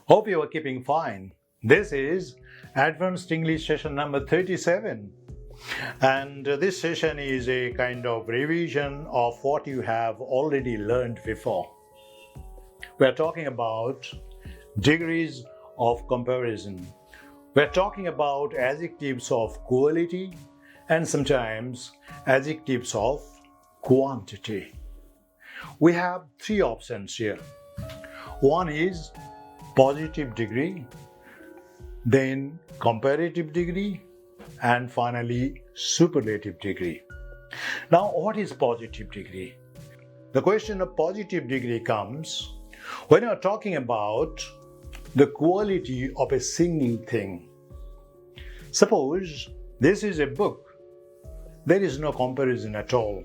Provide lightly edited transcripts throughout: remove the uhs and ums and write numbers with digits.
Hope you are keeping fine. This is Advanced English session number 37. And this session is a kind of revision of what you have already learned before. We are talking about degrees of comparison. We are talking about adjectives of quality and sometimes adjectives of quantity. We have three options here. One is positive degree, then comparative degree, and finally superlative degree. Now, what is positive degree? The question of positive degree comes when you are talking about the quality of a single thing. Suppose this is a book, there is no comparison at all.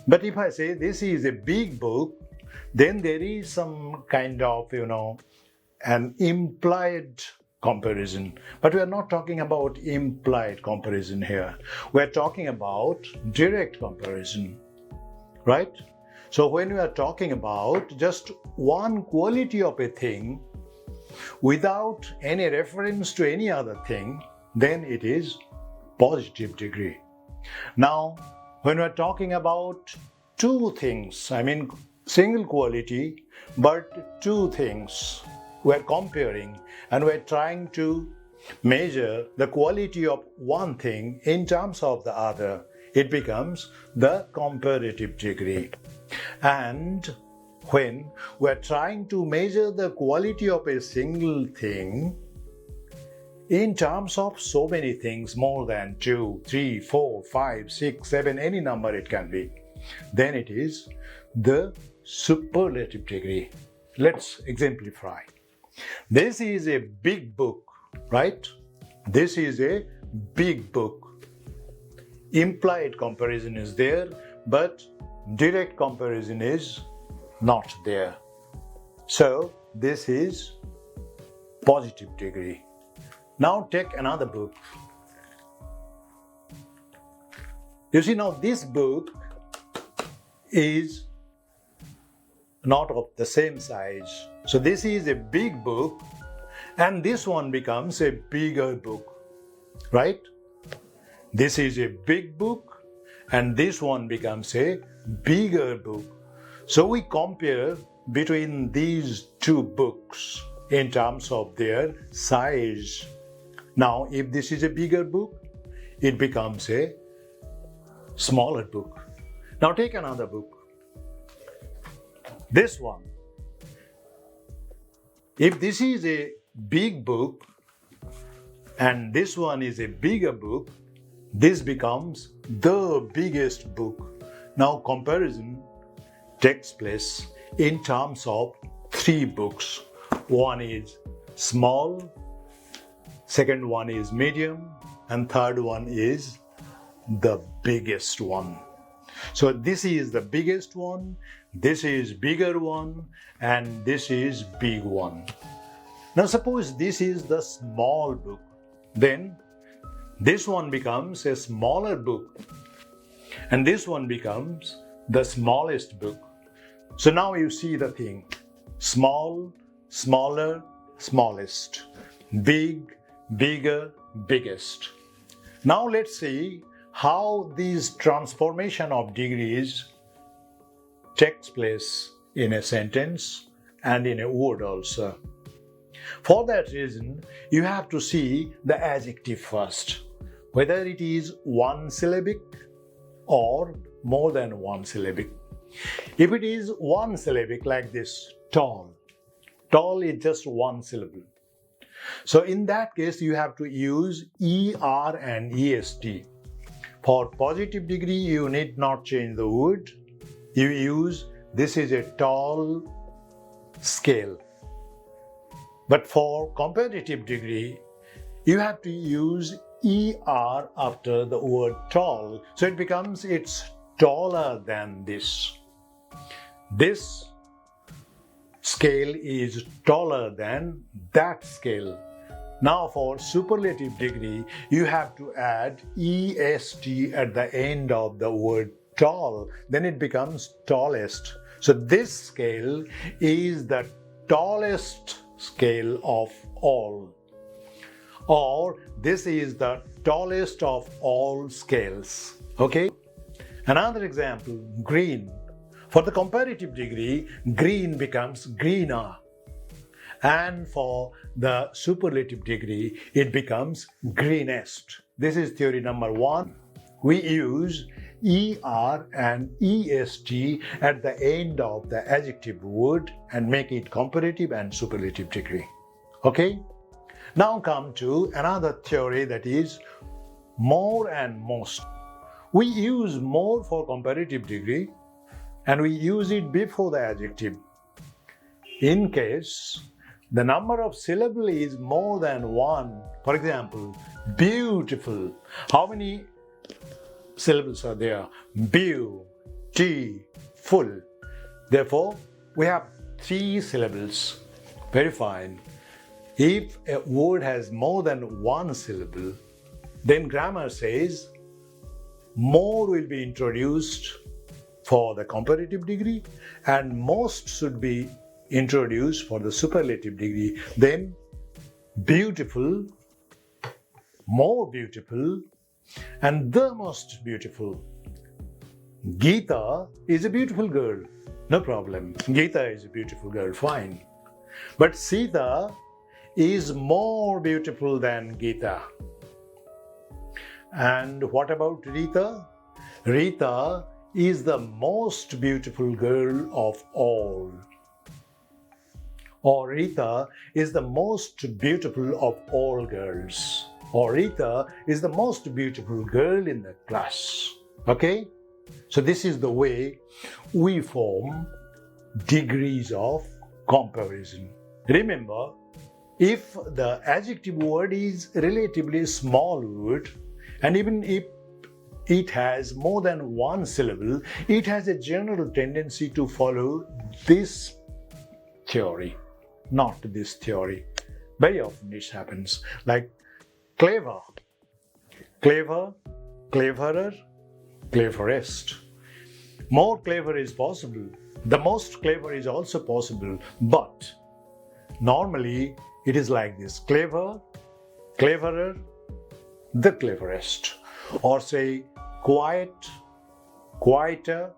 But if I say this is a big book, then there is some kind of, an implied comparison. But we are not talking about implied comparison here. We are talking about direct comparison, right? So when we are talking about just one quality of a thing without any reference to any other thing, then it is positive degree. Now, when we are talking about two things, single quality, but two things, we're comparing and we're trying to measure the quality of one thing in terms of the other. It becomes the comparative degree. And when we're trying to measure the quality of a single thing in terms of so many things, more than 2, 3, 4, 5, 6, 7, any number it can be, then it is the superlative degree. Let's exemplify. This is a big book, right? This is a big book. Implied comparison is there, but direct comparison is not there. So this is positive degree. Now take another book. You see, now this book is not of the same size. So this is a big book and this one becomes a bigger book, right? This is a big book and this one becomes a bigger book. So we compare between these two books in terms of their size. Now, if this is a bigger book, it becomes a smaller book. Now take another book. This one. If this is a big book and this one is a bigger book, this becomes the biggest book. Now comparison takes place in terms of three books. One is small, second one is medium, and third one is the biggest one. So this is the biggest one, this is bigger one, and this is big one. Now suppose this is the small book, then this one becomes a smaller book, and this one becomes the smallest book. So now you see the thing: small, smaller, smallest, big, bigger, biggest. Now let's see how this transformation of degrees takes place in a sentence and in a word also. For that reason, you have to see the adjective first, whether it is one syllabic or more than one syllabic. If it is one syllabic like this, tall is just one syllable. So in that case, you have to use ER and EST. For positive degree, you need not change the word. You use this is a tall scale. But for comparative degree, you have to use ER after the word tall. So it becomes it's taller than this. This scale is taller than that scale. Now for superlative degree, you have to add EST at the end of the word tall. Then it becomes tallest. So this scale is the tallest scale of all. Or this is the tallest of all scales. Okay? Another example, green. For the comparative degree, green becomes greener. And for the superlative degree, it becomes greenest. This is theory number 1. We use ER and EST at the end of the adjective word and make it comparative and superlative degree. Okay? Now come to another theory, that is more and most. We use more for comparative degree and we use it before the adjective. In case the number of syllables is more than 1, for example, beautiful. How many syllables are there? Full. Therefore, we have 3 syllables. Very fine. If a word has more than 1 syllable, then grammar says more will be introduced for the comparative degree and most should be introduced for the superlative degree. Then beautiful, more beautiful, and the most beautiful. Geeta is a beautiful girl. No problem. Geeta is a beautiful girl. Fine. But Sita is more beautiful than Geeta. And what about Rita? Rita is the most beautiful girl of all. Or Rita is the most beautiful of all girls. Or Rita is the most beautiful girl in the class. Okay? So this is the way we form degrees of comparison. Remember, if the adjective word is relatively small word, and even if it has more than 1 syllable, it has a general tendency to follow this theory, not this theory. Very often this happens. Like clever, clever, cleverer, cleverest. More clever is possible. The most clever is also possible, but normally it is like this: clever, cleverer, the cleverest. Or say quiet, quieter,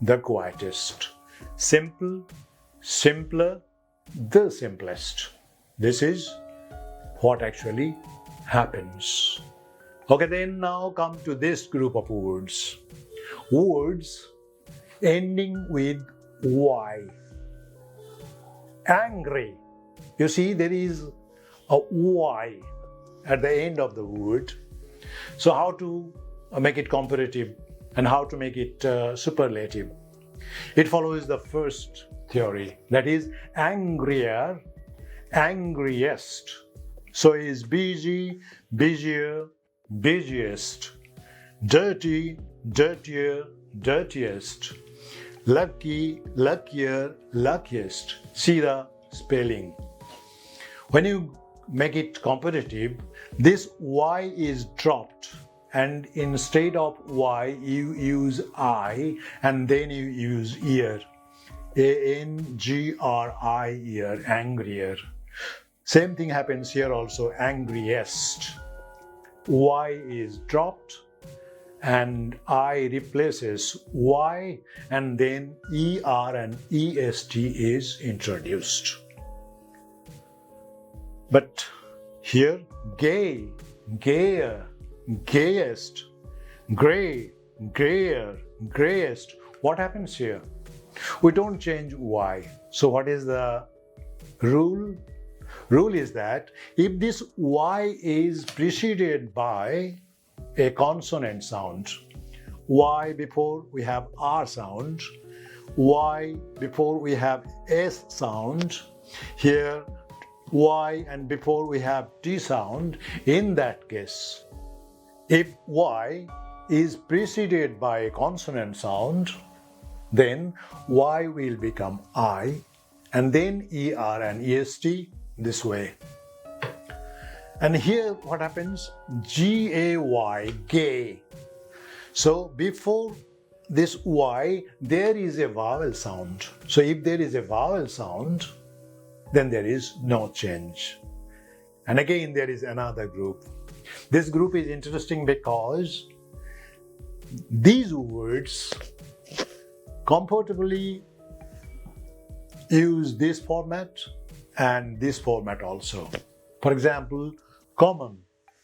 the quietest. Simple, simpler, the simplest. This is what actually happens. Okay, then now come to this group of words. Words ending with Y. Angry. You see, there is a Y at the end of the word. So how to make it comparative and how to make it superlative? It follows the first theory, that is angrier, angriest. So is busy, busier, busiest. Dirty, dirtier, dirtiest. Lucky, luckier, luckiest. See the spelling. When you make it comparative, this Y is dropped and instead of Y you use I and then you use ear. A-N-G-R-I, ear, angrier. Same thing happens here also, angriest. Y is dropped and I replaces Y and then ER and EST is introduced. But here, gay, gayer, gayest, grey, grayer, greyest. What happens here? We don't change Y. So what is the rule? Rule is that if this Y is preceded by a consonant sound, Y before we have R sound, Y before we have S sound, here Y and before we have T sound, in that case, if Y is preceded by a consonant sound, then Y will become I and then ER and EST this way. And here what happens? G-A-Y, gay. So before this Y, there is a vowel sound. So if there is a vowel sound, then there is no change. And again, there is another group. This group is interesting because these words comfortably use this format and this format also. For example, common.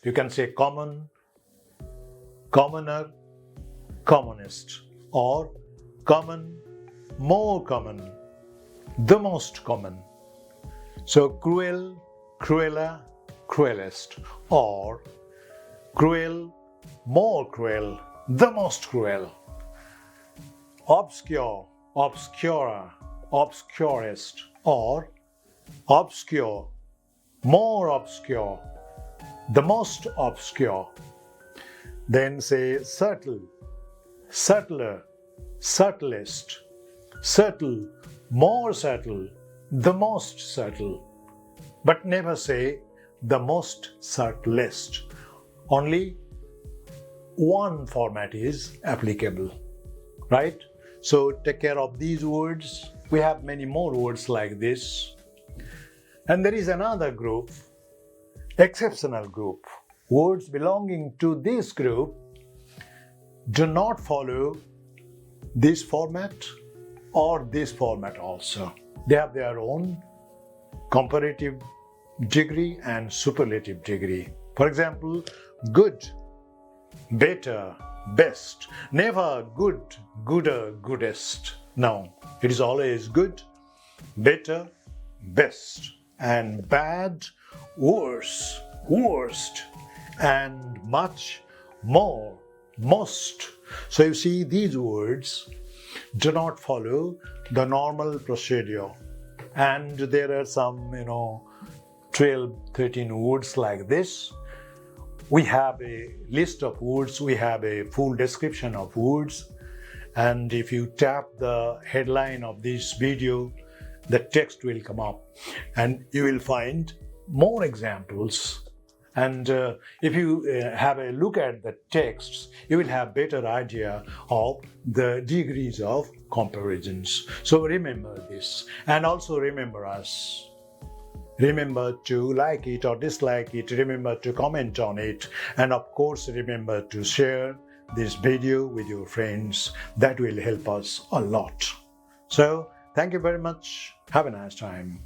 You can say common, commoner, commonest, or common, more common, the most common. So cruel, crueller, cruelest, or cruel, more cruel, the most cruel. Obscure, obscurer, obscurest, or obscure, more obscure, the most obscure. Then say subtle, subtler, subtlest, subtle, more subtle, the most subtle. But never say the most subtlest. Only one format is applicable, right? So take care of these words. We have many more words like this. And there is another group, exceptional group. Words belonging to this group do not follow this format or this format also. They have their own comparative degree and superlative degree. For example, good, better, best. Never good, gooder, goodest. No, it is always good, better, best, and bad, worse, worst, and much, more, most. So you see, these words do not follow the normal procedure. And there are some, 12, 13 words like this. We have a list of words, we have a full description of words. And if you tap the headline of this video, the text will come up and you will find more examples. And if you have a look at the texts, you will have better idea of the degrees of comparisons. So remember this, and also remember us. Remember to like it or dislike it, remember to comment on it, and of course remember to share this video with your friends. That will help us a lot. So thank you very much. Have a nice time.